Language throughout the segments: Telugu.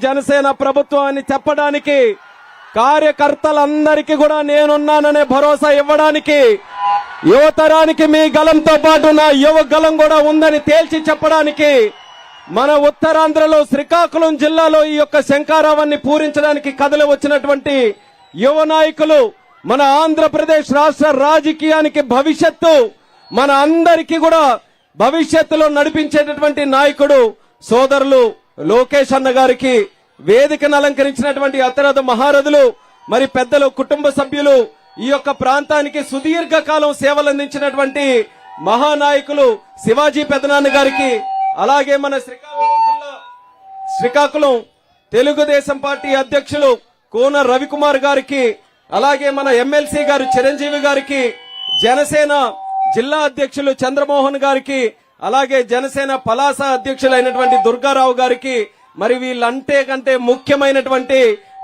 జనసేన ప్రభుత్వాన్ని చెప్పడానికి, కార్యకర్తలందరికీ కూడా నేనున్నాననే భరోసా ఇవ్వడానికి, యువతరానికి మీ గలంతో పాటు నా యువ గలం కూడా ఉందని తేల్చి చెప్పడానికి, మన ఉత్తరాంధ్రలో శ్రీకాకుళం జిల్లాలో ఈ యొక్క శంఖారావాన్ని పూరించడానికి కదలి వచ్చినటువంటి యువ నాయకులు, మన ఆంధ్రప్రదేశ్ రాష్ట్ర రాజకీయానికి భవిష్యత్తు, మన అందరికీ కూడా భవిష్యత్తులో నడిపించేటటువంటి నాయకుడు సోదరులు లోకేష్ అన్న గారికి, వేదికను అలంకరించినటువంటి అతిరథ మహారథులు, మరి పెద్దలు, కుటుంబ సభ్యులు, ఈ యొక్క ప్రాంతానికి సుదీర్ఘకాలం సేవలందించినటువంటి మహానాయకులు శివాజీ పెదనాన్న గారికి, అలాగే మన శ్రీకాకుళం తెలుగుదేశం పార్టీ అధ్యక్షులు కోన రవికుమార్ గారికి, అలాగే మన ఎమ్మెల్సీ గారు చిరంజీవి గారికి, జనసేన జిల్లా అధ్యక్షులు చంద్రమోహన్ గారికి, అలాగే జనసేన పలాస అధ్యక్షులైనటువంటి దుర్గారావు గారికి, మరి వీళ్ళంటే కంటే ముఖ్యమైనటువంటి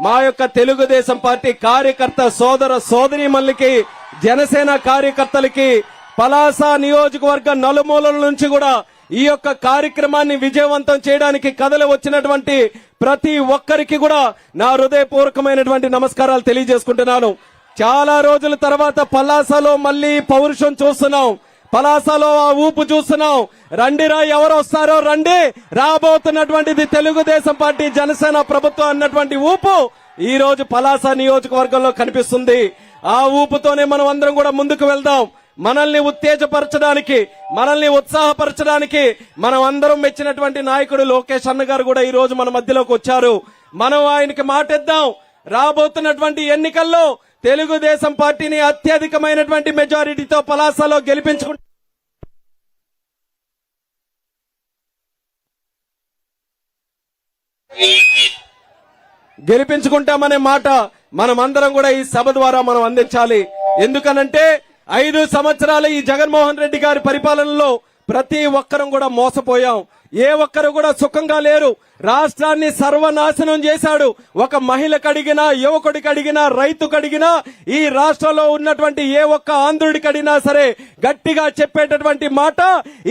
మా యొక్క తెలుగుదేశం పార్టీ కార్యకర్త సోదర సోదరీమణులకి, జనసేన కార్యకర్తలకి, పలాస నియోజకవర్గ నలుమూలల నుంచి కూడా ఈ యొక్క కార్యక్రమాన్ని విజయవంతం చేయడానికి కదలి వచ్చినటువంటి ప్రతి ఒక్కరికి కూడా నా హృదయపూర్వకమైనటువంటి నమస్కారాలు తెలియజేసుకుంటున్నాను. చాలా రోజుల తర్వాత పలాసలో మళ్లీ పౌరుషం చూస్తున్నాం, పలాసలో ఆ ఊపు చూస్తున్నాం. రండిరా, ఎవరు వస్తారో రండి, రాబోతున్నటువంటిది తెలుగుదేశం పార్టీ జనసేన ప్రభుత్వం అన్నటువంటి ఊపు ఈ రోజు పలాస నియోజకవర్గంలో కనిపిస్తుంది. ఆ ఊపుతోనే మనం అందరం కూడా ముందుకు వెళ్దాం. మనల్ని ఉత్తేజపరచడానికి, మనల్ని ఉత్సాహపరచడానికి మనం అందరం మెచ్చినటువంటి నాయకుడు లోకేష్ అన్న గారు కూడా ఈ రోజు మన మధ్యలోకి వచ్చారు. మనం ఆయనకి మాటిద్దాం. రాబోతున్నటువంటి ఎన్నికల్లో తెలుగుదేశం పార్టీని అత్యధికమైనటువంటి మెజారిటీతో పలాసలో గెలిపించుకుంటామనే మాట మనమందరం కూడా ఈ సభ ద్వారా మనం అందించాలి. ఎందుకనంటే 5 సంవత్సరాలు ఈ జగన్మోహన్ రెడ్డి గారి పరిపాలనలో ప్రతి ఒక్కరం కూడా మోసపోయాం. ఏ ఒక్కరు కూడా సుఖంగా లేరు. రాష్ట్రాన్ని సర్వనాశనం చేశాడు. ఒక మహిళకు అడిగినా, యువకుడికి అడిగినా, రైతుకు అడిగినా, ఈ రాష్ట్రంలో ఉన్నటువంటి ఏ ఒక్క ఆంధ్రుడికి అడిగినా సరే గట్టిగా చెప్పేటటువంటి మాట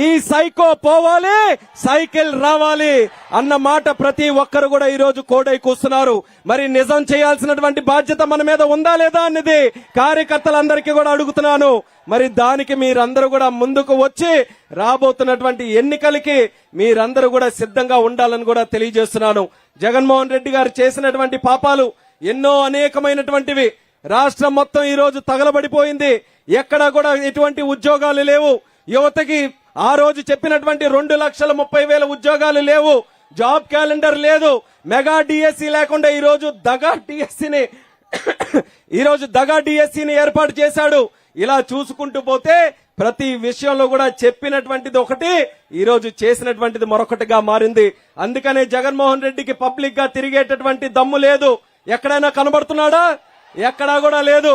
ఈ సైకో పోవాలి, సైకిల్ రావాలి అన్న మాట ప్రతి ఒక్కరు కూడా ఈ రోజు కోడై కూస్తున్నారు. మరి నిజం చేయాల్సినటువంటి బాధ్యత మన మీద ఉందా లేదా అన్నది కార్యకర్తలందరికీ కూడా అడుగుతున్నాను. మరి దానికి మీరందరూ కూడా ముందుకు వచ్చి రాబోతున్నటువంటి ఎన్నికలకి మీరందరూ కూడా సిద్ధంగా ఉండాలని కూడా తెలియజేస్తున్నాను. జగన్మోహన్ రెడ్డి గారు చేసినటువంటి పాపాలు ఎన్నో అనేకమైనటువంటివి. రాష్ట్రం మొత్తం ఈ రోజు తగలబడిపోయింది. ఎక్కడా కూడా ఎటువంటి ఉద్యోగాలు లేవు. యువతకి ఆ రోజు చెప్పినటువంటి 2,30,000 ఉద్యోగాలు లేవు. జాబ్ క్యాలెండర్ లేదు. మెగా డిఎస్సి లేకుండా ఈ రోజు దగా డిఎస్సిని ఏర్పాటు చేశాడు. ఇలా చూసుకుంటూ పోతే ప్రతి విషయంలో కూడా చెప్పినటువంటిది ఒకటి, ఈ రోజు చేసినటువంటిది మరొకటిగా మారింది. అందుకనే జగన్మోహన్ రెడ్డికి పబ్లిక్ గా తిరిగేటటువంటి దమ్ము లేదు. ఎక్కడైనా కనబడుతున్నాడా? ఎక్కడా కూడా లేదు.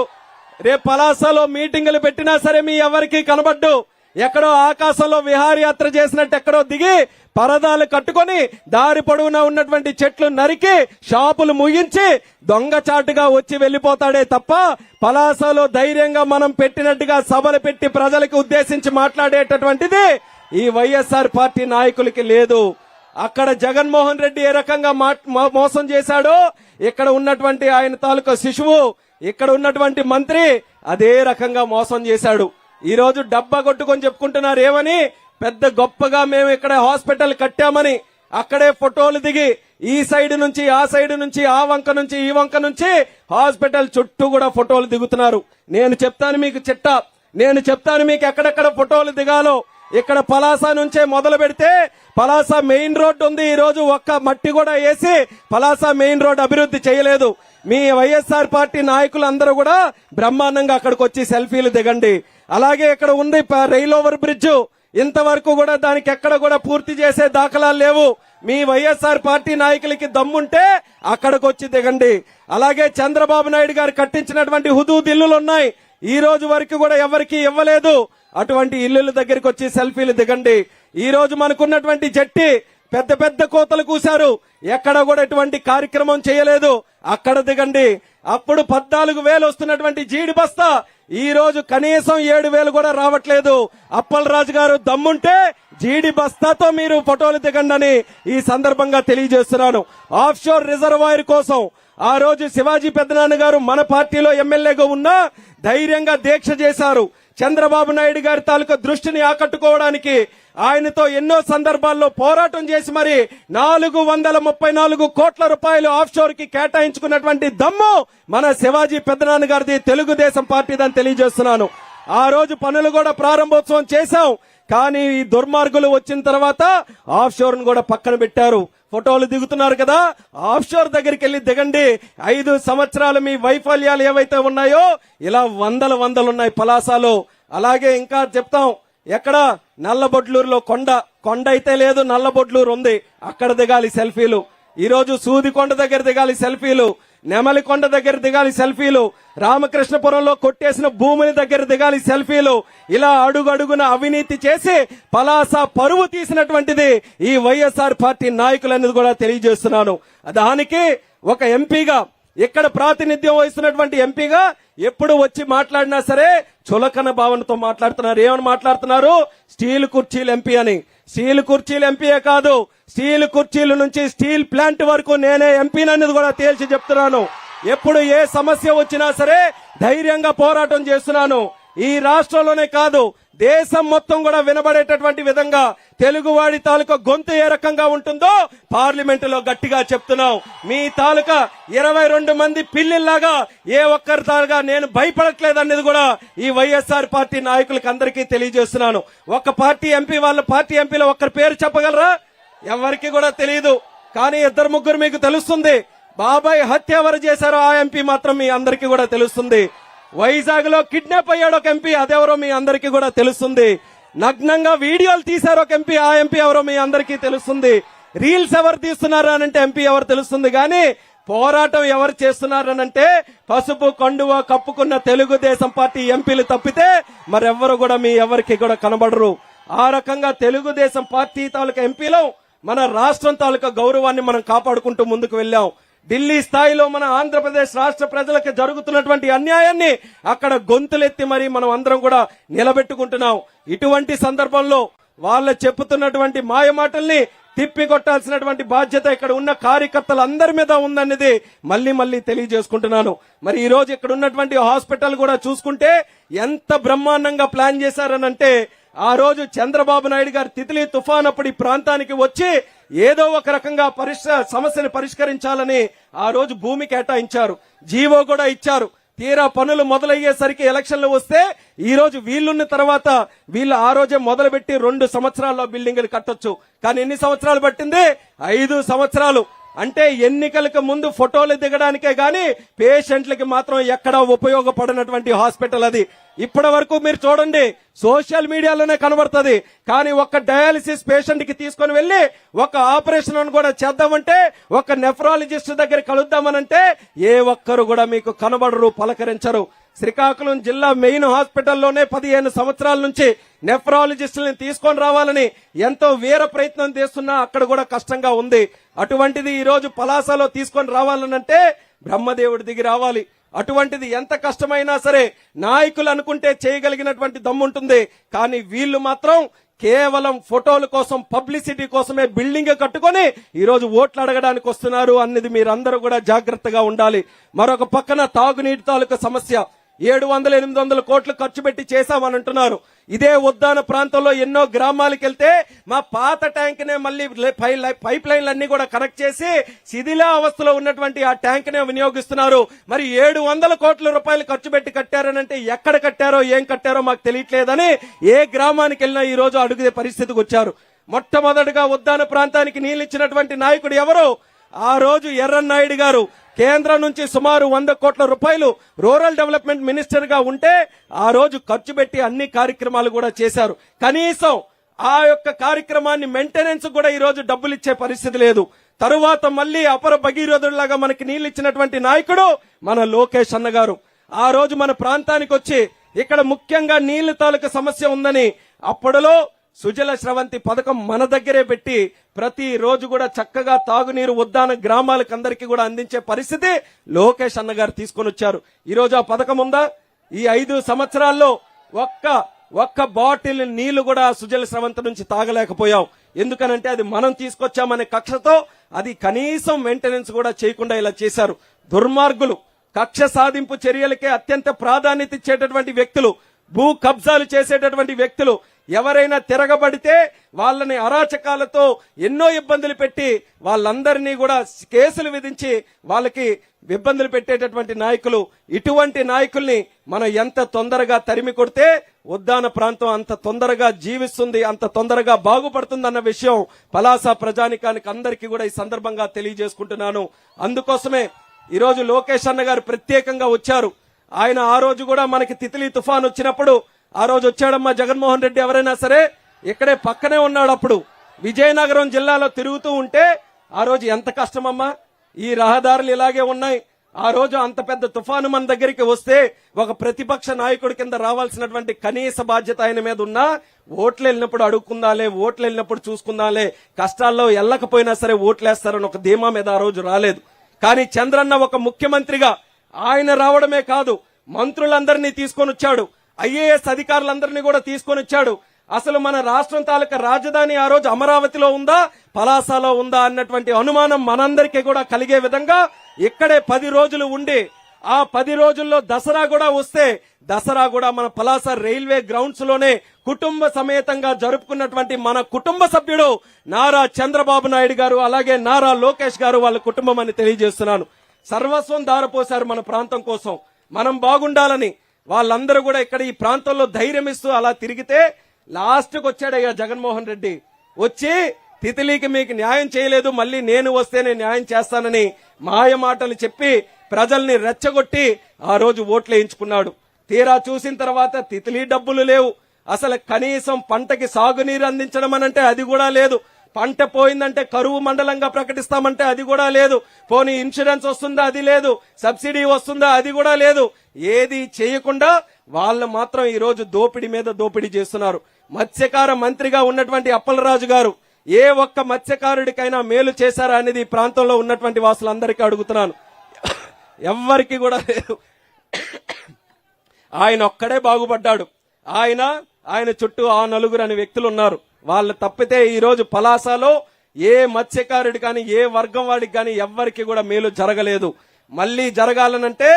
రేపు పలాసలో మీటింగులు పెట్టినా సరే మీ ఎవరికి కనబడ్డు. ఎక్కడో ఆకాశంలో విహారయాత్ర చేసినట్టు ఎక్కడో దిగి పరదాలు కట్టుకొని దారి పొడవునా ఉన్నటువంటి చెట్లు నరికి షాపులు ముగించి దొంగచాటుగా వచ్చి వెళ్లిపోతాడే తప్ప పలాసలో ధైర్యంగా మనం పెట్టినట్టుగా సభలు పెట్టి ప్రజలకు ఉద్దేశించి మాట్లాడేటటువంటిది ఈ వైఎస్ఆర్ పార్టీ నాయకులకి లేదు. అక్కడ జగన్మోహన్ రెడ్డి ఏ రకంగా మోసం చేశాడో ఇక్కడ ఉన్నటువంటి ఆయన తాలూకా శిశువు, ఇక్కడ ఉన్నటువంటి మంత్రి అదే రకంగా మోసం చేశాడు. ఈ రోజు డబ్బా కొట్టుకొని చెప్పుకుంటున్నారు ఏమని, పెద్ద గొప్పగా మేము ఇక్కడ హాస్పిటల్ కట్టామని. అక్కడే ఫోటోలు దిగి ఈ సైడ్ నుంచి ఆ సైడ్ నుంచి ఆ వంక నుంచి ఈ వంక నుంచి హాస్పిటల్ చుట్టూ కూడా ఫోటోలు దిగుతున్నారు. నేను చెప్తాను మీకు చిట్టా, నేను చెప్తాను మీకు ఎక్కడెక్కడ ఫోటోలు దిగాలో. ఇక్కడ పలాస నుంచే మొదలు పెడితే పలాస మెయిన్ రోడ్ ఉంది. ఈ రోజు ఒక్క మట్టి కూడా వేసి పలాస మెయిన్ రోడ్ అభివృద్ధి చేయలేదు. మీ వైఎస్ఆర్ పార్టీ నాయకులందరూ కూడా బ్రహ్మాండంగా అక్కడికి వచ్చి సెల్ఫీలు దిగండి. అలాగే ఇక్కడ ఉంది రైల్ ఓవర్ బ్రిడ్జ్, ఇంతవరకు కూడా దానికి ఎక్కడ కూడా పూర్తి చేసే దాఖలాలు లేవు. మీ వైఎస్ఆర్ పార్టీ నాయకులకి దమ్ముంటే అక్కడికి వచ్చి దిగండి. అలాగే చంద్రబాబు నాయుడు గారు కట్టించినటువంటి హుదూద్ ఇల్లులు ఉన్నాయి, ఈ రోజు వరకు కూడా ఎవరికి ఇవ్వలేదు. అటువంటి ఇల్లుల దగ్గరికి వచ్చి సెల్ఫీలు దిగండి. ఈ రోజు మనకున్నటువంటి జట్టి పెద్ద పెద్ద కోతలు కూశారు, ఎక్కడ కూడా ఎటువంటి కార్యక్రమం చేయలేదు. అక్కడ దిగండి. అప్పుడు 14,000 వస్తున్నటువంటి జీడి బస్తా ఈ రోజు కనీసం 7,000 కూడా రావట్లేదు. అప్పలరాజు గారు దమ్ముంటే జీడి బస్తాతో మీరు ఫోటోలు దిగండి అని ఈ సందర్భంగా తెలియజేస్తున్నాను. ఆఫ్ షోర్ రిజర్వాయర్ కోసం ఆ రోజు శివాజీ పెద్దనాన్న గారు మన పార్టీలో ఎమ్మెల్యేగా ఉన్నా ధైర్యంగా దీక్ష చేశారు. చంద్రబాబు నాయుడు గారి తాలూకా దృష్టిని ఆకట్టుకోవడానికి ఆయనతో ఎన్నో సందర్భాల్లో పోరాటం చేసి మరి 434 కోట్ల రూపాయలు ఆఫ్ షోర్ కి కేటాయించుకున్నటువంటి దమ్ము మన శివాజీ పెద్దనాన్న గారిది, తెలుగుదేశం పార్టీదని తెలియజేస్తున్నాను. ఆ రోజు పనులు కూడా ప్రారంభోత్సవం చేశాం. కానీ ఈ దుర్మార్గులు వచ్చిన తర్వాత ఆఫ్ షోర్ ను కూడా పక్కన పెట్టారు. ఫోటోలు దిగుతున్నారు కదా, ఆఫ్ షోర్ దగ్గరికి వెళ్లి దిగండి. 5 సంవత్సరాలు మీ వైఫల్యాలు ఏవైతే ఉన్నాయో ఇలా వందలు ఉన్నాయి పలాసలో. అలాగే ఇంకా చెప్తాం, ఎక్కడ నల్లబొడ్లూరులో కొండ అయితే లేదు, నల్లబొడ్లూరు ఉంది, అక్కడ దిగాలి సెల్ఫీలు. ఈ రోజు సూదికొండ దగ్గర దిగాలి సెల్ఫీలు, నెమలికొండ దగ్గర దిగాలి సెల్ఫీలు, రామకృష్ణపురంలో కొట్టేసిన భూముల దగ్గర దిగాలి సెల్ఫీలు. ఇలా అడుగడుగున అవినీతి చేసి పలాస పరువు తీసినటువంటిది ఈ వైఎస్ఆర్ పార్టీ నాయకులనేది కూడా తెలియజేస్తున్నాను. దానికి ఒక ఎంపీగా, ఇక్కడ ప్రాతినిధ్యం వహిస్తున్నటువంటి ఎంపీగా ఎప్పుడు వచ్చి మాట్లాడినా సరే చులకన భావనతో మాట్లాడుతున్నారు. ఏమని మాట్లాడుతున్నారు? స్టీల్ కుర్చీలు ఎంపీ అని. స్టీల్ కుర్చీలు ఎంపీయే కాదు, స్టీల్ కుర్చీల నుంచి స్టీల్ ప్లాంట్ వరకు నేనే ఎంపీననేది కూడా తేల్చి చెప్తున్నాను. ఎప్పుడు ఏ సమస్య వచ్చినా సరే ధైర్యంగా పోరాటం చేస్తున్నాను. ఈ రాష్ట్రంలోనే కాదు, దేశం మొత్తం కూడా వినబడేటటువంటి విధంగా తెలుగువాడి తాలూకా గొంతు ఏ రకంగా ఉంటుందో పార్లమెంటులో గట్టిగా చెప్తున్నాం. మీ తాలూకా 22 మంది పిల్లిల్లాగా ఏ ఒక్కరి తాలుగా నేను భయపడట్లేదనేది కూడా ఈ వైఎస్ఆర్ పార్టీ నాయకులకు అందరికీ తెలియజేస్తున్నాను. ఒక పార్టీ ఎంపీ, వాళ్ళ పార్టీ ఎంపీలో ఒక్కరి పేరు చెప్పగలరా? ఎవరికి కూడా తెలియదు. కానీ 2-3 మీకు తెలుస్తుంది. బాబాయ్ హత్య ఎవరు చేశారో ఆ ఎంపీ మాత్రం మీ అందరికీ కూడా తెలుస్తుంది. వైజాగ్ లో కిడ్నాప్ అయ్యాడు ఒక ఎంపీ, అదెవరో మీ అందరికీ కూడా తెలుస్తుంది. నగ్నంగా వీడియోలు తీశారు ఒక ఎంపీ, ఆ ఎంపీ ఎవరో మీ అందరికీ తెలుస్తుంది. రీల్స్ ఎవరు తీస్తున్నారు అనంటే ఎంపీ ఎవరు తెలుస్తుంది. కానీ పోరాటం ఎవరు చేస్తున్నారనంటే పసుపు కండువా కప్పుకున్న తెలుగుదేశం పార్టీ ఎంపీలు తప్పితే మరెవ్వరు కూడా మీ ఎవరికి కూడా కనబడరు. ఆ రకంగా తెలుగుదేశం పార్టీ తాలూకా ఎంపీలో మన రాష్ట్రం తాలూకా గౌరవాన్ని మనం కాపాడుకుంటూ ముందుకు వెళ్ళాం. ఢిల్లీ స్థాయిలో మన ఆంధ్రప్రదేశ్ రాష్ట్ర ప్రజలకు జరుగుతున్నటువంటి అన్యాయాన్ని అక్కడ గొంతులెత్తి మరి మనం అందరం కూడా నిలబెట్టుకుంటున్నాం. ఇటువంటి సందర్భంలో వాళ్ళ చెప్పుతున్నటువంటి మాయ మాటల్ని తిప్పికొట్టాల్సినటువంటి బాధ్యత ఇక్కడ ఉన్న కార్యకర్తలందరి మీద ఉందనేది మళ్ళీ తెలియజేసుకుంటున్నాను. మరి ఈ రోజు ఇక్కడ ఉన్నటువంటి హాస్పిటల్ కూడా చూసుకుంటే ఎంత బ్రహ్మాండంగా ప్లాన్ చేశారనంటే, ఆ రోజు చంద్రబాబు నాయుడు గారు తిత్లీ తుఫాన్ అప్పుడు ఈ ప్రాంతానికి వచ్చి ఏదో ఒక రకంగా సమస్యను పరిష్కరించాలని ఆ రోజు భూమి కేటాయించారు, జీవో కూడా ఇచ్చారు. తీరా పనులు మొదలయ్యేసరికి ఎలక్షన్లు వస్తే ఈ రోజు వీళ్ళున్న తర్వాత వీళ్ళు ఆ రోజే మొదలుపెట్టి 2 సంవత్సరాల్లో బిల్డింగులు కట్టొచ్చు. కానీ ఎన్ని సంవత్సరాలు పట్టింది? 5 సంవత్సరాలు. అంటే ఎన్నికలకు ముందు ఫోటోలు దిగడానికే గాని పేషెంట్లకి మాత్రం ఎక్కడా ఉపయోగపడినటువంటి హాస్పిటల్ అది. ఇప్పటి వరకు మీరు చూడండి, సోషల్ మీడియాలోనే కనబడుతుంది. కానీ ఒక డయాలిసిస్ పేషెంట్ కి తీసుకొని వెళ్లి ఒక ఆపరేషన్ కూడా చేద్దామంటే, ఒక నెఫ్రాలజిస్ట్ దగ్గర కలుద్దామనంటే ఏ ఒక్కరు కూడా మీకు కనబడరు, పలకరించరు. శ్రీకాకుళం జిల్లా మెయిన్ హాస్పిటల్లోనే 15 సంవత్సరాల నుంచి నెఫ్రాలజిస్టులను తీసుకొని రావాలని ఎంతో వీర ప్రయత్నం చేస్తున్నా అక్కడ కూడా కష్టంగా ఉంది. అటువంటిది ఈ రోజు పలాసలో తీసుకొని రావాలనంటే బ్రహ్మదేవుడి దిగి రావాలి. అటువంటిది ఎంత కష్టమైనా సరే నాయకులు అనుకుంటే చేయగలిగినటువంటి దమ్ముంటుంది. కానీ వీళ్ళు మాత్రం కేవలం ఫోటోల కోసం, పబ్లిసిటీ కోసమే బిల్డింగ్ కట్టుకొని ఈ రోజు ఓట్లు అడగడానికి వస్తున్నారు అన్నది మీరందరూ కూడా జాగ్రత్తగా ఉండాలి. మరొక పక్కన తాగునీటి తాలూకా సమస్య 700-800 కోట్లు ఖర్చు పెట్టి చేశామని అంటున్నారు. ఇదే ఉద్దాన ప్రాంతంలో ఎన్నో గ్రామాలకు వెళ్తే మా పాత ట్యాంక్ నే మళ్ళీ పైప్ లైన్లన్నీ కూడా కనెక్ట్ చేసి శిథిలా అవస్థలో ఉన్నటువంటి ఆ ట్యాంక్ నే వినియోగిస్తున్నారు. మరి 700 కోట్ల రూపాయలు ఖర్చు పెట్టి కట్టారనంటే ఎక్కడ కట్టారో ఏం కట్టారో మాకు తెలియట్లేదని ఏ గ్రామానికి వెళ్ళినా ఈ రోజు అడుగుదే పరిస్థితికి వచ్చారు. మొట్టమొదటిగా ఉద్దాన ప్రాంతానికి నీళ్లు ఇచ్చినటువంటి నాయకుడు ఎవరు? ఆ రోజు ఎర్రన్నాయుడు గారు. కేంద్రం నుంచి సుమారు 100 కోట్ల రూపాయలు రూరల్ డెవలప్మెంట్ మినిస్టర్ గా ఉంటే ఆ రోజు ఖర్చు పెట్టి అన్ని కార్యక్రమాలు కూడా చేశారు. కనీసం ఆ యొక్క కార్యక్రమాన్ని మెయింటెనెన్స్ కూడా ఈ రోజు డబ్బులు ఇచ్చే పరిస్థితి లేదు. తరువాత మళ్ళీ అపర భగీరథుడిలాగా మనకి నీళ్లు ఇచ్చినటువంటి నాయకుడు మన లోకేష్ అన్న గారు. ఆ రోజు మన ప్రాంతానికి వచ్చి ఇక్కడ ముఖ్యంగా నీళ్ల తాలూకా సమస్య ఉందని అప్పటిలో సుజల స్రవంతి పథకం మన దగ్గరే పెట్టి ప్రతి రోజు కూడా చక్కగా తాగునీరు ఉద్దాన గ్రామాలకు అందరికీ కూడా అందించే పరిస్థితి లోకేష్ అన్న గారు తీసుకొని వచ్చారు. ఈ రోజు ఆ పథకం ఉందా? ఈ 5 సంవత్సరాల్లో ఒక్క ఒక్క బాటిల్ నీళ్లు కూడా సుజల స్రవంతి నుంచి తాగలేకపోయాం. ఎందుకనంటే అది మనం తీసుకొచ్చామనే కక్షతో అది కనీసం మెయింటెనెన్స్ కూడా చేయకుండా ఇలా చేశారు. దుర్మార్గులు, కక్ష సాధింపు చర్యలకే అత్యంత ప్రాధాన్యత ఇచ్చేటటువంటి వ్యక్తులు, భూ కబ్జాలు చేసేటటువంటి వ్యక్తులు, ఎవరైనా తిరగబడితే వాళ్ళని అరాచకాలతో ఎన్నో ఇబ్బందులు పెట్టి వాళ్ళందరినీ కూడా కేసులు విధించి వాళ్ళకి ఇబ్బందులు పెట్టేటటువంటి నాయకులు. ఇటువంటి నాయకుల్ని మనం ఎంత తొందరగా తరిమి కొడితే ఉద్దాన ప్రాంతం అంత తొందరగా జీవిస్తుంది, అంత తొందరగా బాగుపడుతుందన్న విషయం పలాస ప్రజానికానికి అందరికీ కూడా ఈ సందర్భంగా తెలియజేసుకుంటున్నాను. అందుకోసమే ఈరోజు లోకేష్ అన్న గారు ప్రత్యేకంగా వచ్చారు. ఆయన ఆ రోజు కూడా మనకి తితిలి తుఫాన్ వచ్చినప్పుడు ఆ రోజు వచ్చాడమ్మా జగన్మోహన్ రెడ్డి. ఎవరైనా సరే ఇక్కడే పక్కనే ఉన్నాడు. అప్పుడు విజయనగరం జిల్లాలో తిరుగుతూ ఉంటే ఆ రోజు ఎంత కష్టమమ్మా, ఈ రహదారులు ఇలాగే ఉన్నాయి. ఆ రోజు అంత పెద్ద తుఫాను మన దగ్గరికి వస్తే ఒక ప్రతిపక్ష నాయకుడి కింద రావాల్సినటువంటి కనీస బాధ్యత ఆయన మీద ఉన్నా, ఓట్లు వెళ్ళినప్పుడు అడుక్కుందాలే, ఓట్లు వెళ్ళినప్పుడు చూసుకుందాలే, కష్టాల్లో వెళ్ళకపోయినా సరే ఓట్లేస్తారని ఒక ధీమా మీద ఆ రోజు రాలేదు. కానీ చంద్రన్న ఒక ముఖ్యమంత్రిగా ఆయన రావడమే కాదు, మంత్రులందరినీ తీసుకొని వచ్చాడు, ఐఏఎస్ అధికారులందరినీ కూడా తీసుకొని వచ్చాడు. అసలు మన రాష్ట్రం తాలూకా రాజధాని ఆ రోజు అమరావతిలో ఉందా, పలాసలో ఉందా అన్నటువంటి అనుమానం మనందరికీ కూడా కలిగే విధంగా ఇక్కడే 10 రోజులు ఉండి ఆ 10 రోజుల్లో దసరా కూడా వస్తే దసరా కూడా మన పలాస రైల్వే గ్రౌండ్స్ లోనే కుటుంబ సమేతంగా జరుపుకున్నటువంటి మన కుటుంబ సభ్యుడు నారా చంద్రబాబు నాయుడు గారు, అలాగే నారా లోకేష్ గారు వాళ్ళ కుటుంబం అని తెలియజేస్తున్నాను. సర్వస్వం దారపోశారు మన ప్రాంతం కోసం, మనం బాగుండాలని. వాళ్ళందరూ కూడా ఇక్కడ ఈ ప్రాంతంలో ధైర్యం ఇస్తూ అలా తిరిగితే లాస్ట్కి వచ్చాడయ్యా జగన్మోహన్ రెడ్డి. వచ్చి తితిలీకి మీకు న్యాయం చేయలేదు, మళ్ళీ నేను వస్తేనే న్యాయం చేస్తానని మాయ మాటలు చెప్పి ప్రజల్ని రెచ్చగొట్టి ఆ రోజు ఓట్లు వేయించుకున్నాడు. తీరా చూసిన తర్వాత తితిలీ డబ్బులు లేవు, అసలు కనీసం పంటకి సాగునీరు అందించడం అనంటే అది కూడా లేదు. పంట పోయిందంటే కరువు మండలంగా ప్రకటిస్తామంటే అది కూడా లేదు. పోనీ ఇన్సూరెన్స్ వస్తుందా, అది లేదు. సబ్సిడీ వస్తుందా, అది కూడా లేదు. ఏది చేయకుండా వాళ్ళు మాత్రం ఈ రోజు దోపిడీ మీద దోపిడీ చేస్తున్నారు. మత్స్యకార మంత్రిగా ఉన్నటువంటి అప్పలరాజు గారు ఏ ఒక్క మత్స్యకారుడికైనా మేలు చేశారా అనేది ఈ ప్రాంతంలో ఉన్నటువంటి వాసులందరికీ అడుగుతున్నాను. ఎవ్వరికి కూడా లేదు. ఆయన ఒక్కడే బాగుపడ్డాడు. ఆయన చుట్టూ ఆ నలుగురు అనే వ్యక్తులు ఉన్నారు. వాళ్ళు తప్పితే ఈ రోజు పలాసలో ఏ మత్స్యకారుడి కానీ ఏ వర్గం వాడికి కానీ ఎవ్వరికి కూడా మేలు జరగలేదు. మళ్ళీ జరగాలనంటే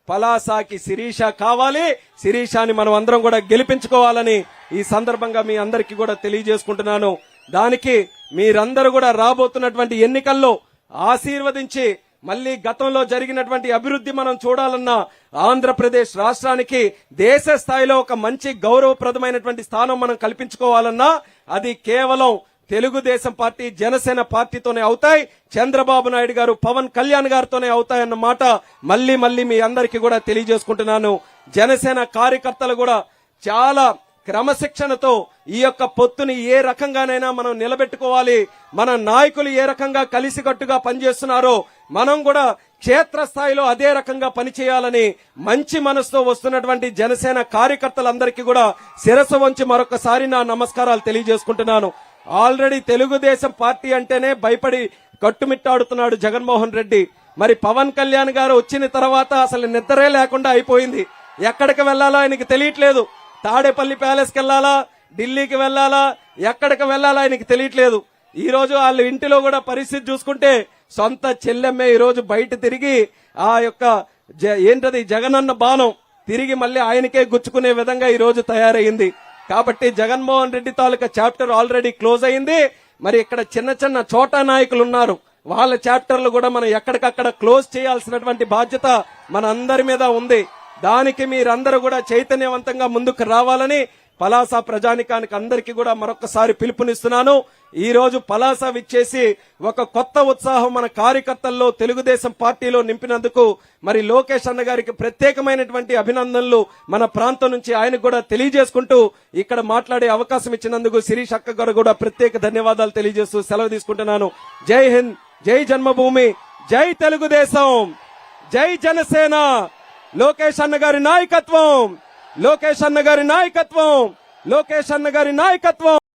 పలాసాకి శిరీష కావాలి. శిరీషాని మనం అందరం కూడా గెలిపించుకోవాలని ఈ సందర్భంగా మీ అందరికీ కూడా తెలియజేసుకుంటున్నాను. దానికి మీరందరూ కూడా రాబోతున్నటువంటి ఎన్నికల్లో ఆశీర్వదించి మళ్ళీ గతంలో జరిగినటువంటి అభివృద్ధి మనం చూడాలన్నా, ఆంధ్రప్రదేశ్ రాష్ట్రానికి దేశ స్థాయిలో ఒక మంచి గౌరవప్రదమైనటువంటి స్థానం మనం కల్పించుకోవాలన్నా అది కేవలం తెలుగుదేశం పార్టీ, జనసేన పార్టీతోనే అవుతాయి. చంద్రబాబు నాయుడు గారు, పవన్ కళ్యాణ్ గారితోనే అవుతాయన్న మాట మళ్ళీ మీ అందరికీ కూడా తెలియజేసుకుంటున్నాను. జనసేన కార్యకర్తలు కూడా చాలా క్రమశిక్షణతో ఈ యొక్క పొత్తుని ఏ రకంగానైనా మనం నిలబెట్టుకోవాలి. మన నాయకులు ఏ రకంగా కలిసికట్టుగా పనిచేస్తున్నారో మనం కూడా క్షేత్రస్థాయిలో అదే రకంగా పనిచేయాలని మంచి మనసుతో వస్తున్నటువంటి జనసేన కార్యకర్తలందరికీ కూడా శిరస్సు వంచి మరొకసారి నా నమస్కారాలు తెలియజేసుకుంటున్నాను. ఆల్రెడీ తెలుగుదేశం పార్టీ అంటేనే భయపడి కట్టుమిట్టాడుతున్నాడు జగన్మోహన్ రెడ్డి. మరి పవన్ కళ్యాణ్ గారు వచ్చిన తర్వాత అసలు నిద్రే లేకుండా అయిపోయింది. ఎక్కడికి వెళ్లాలో ఆయనకి తెలియట్లేదు. తాడేపల్లి ప్యాలెస్కి వెళ్లాలా, ఢిల్లీకి వెళ్లాలా, ఎక్కడికి వెళ్లాలా ఆయనకి తెలియట్లేదు. ఈ రోజు వాళ్ళ ఇంటిలో కూడా పరిస్థితి చూసుకుంటే సొంత చెల్లెమ్మే ఈ రోజు బయట తిరిగి ఆ యొక్క ఏంటది జగనన్న బాణం తిరిగి మళ్ళీ ఆయనకే గుచ్చుకునే విధంగా ఈ రోజు తయారైంది. కాబట్టి జగన్మోహన్ రెడ్డి తాలూకా చాప్టర్ ఆల్రెడీ క్లోజ్ అయింది. మరి ఇక్కడ చిన్న చోటా నాయకులు ఉన్నారు, వాళ్ళ చాప్టర్లు కూడా మనం ఎక్కడికక్కడ క్లోజ్ చేయాల్సినటువంటి బాధ్యత మన అందరి మీద ఉంది. దానికి మీరందరూ కూడా చైతన్యవంతంగా ముందుకు రావాలని పలాస ప్రజానికానికి అందరికీ కూడా మరొకసారి పిలుపునిస్తున్నాను. ఈ రోజు పలాస విచ్చేసి ఒక కొత్త ఉత్సాహం మన కార్యకర్తల్లో తెలుగుదేశం పార్టీలో నింపినందుకు మరి లోకేష్ అన్న గారికి ప్రత్యేకమైనటువంటి అభినందనలు మన ప్రాంతం నుంచి ఆయనకు కూడా తెలియజేసుకుంటూ ఇక్కడ మాట్లాడే అవకాశం ఇచ్చినందుకు శిరీష్ అక్క గారు కూడా ప్రత్యేక ధన్యవాదాలు తెలియజేస్తూ సెలవు తీసుకుంటున్నాను. జై హింద్, జై జన్మభూమి, జై తెలుగుదేశం, జై జనసేన. లోకేష్ అన్న గారి నాయకత్వం, లోకేష్ అన్న గారి నాయకత్వం, లోకేష్ అన్న గారి నాయకత్వం.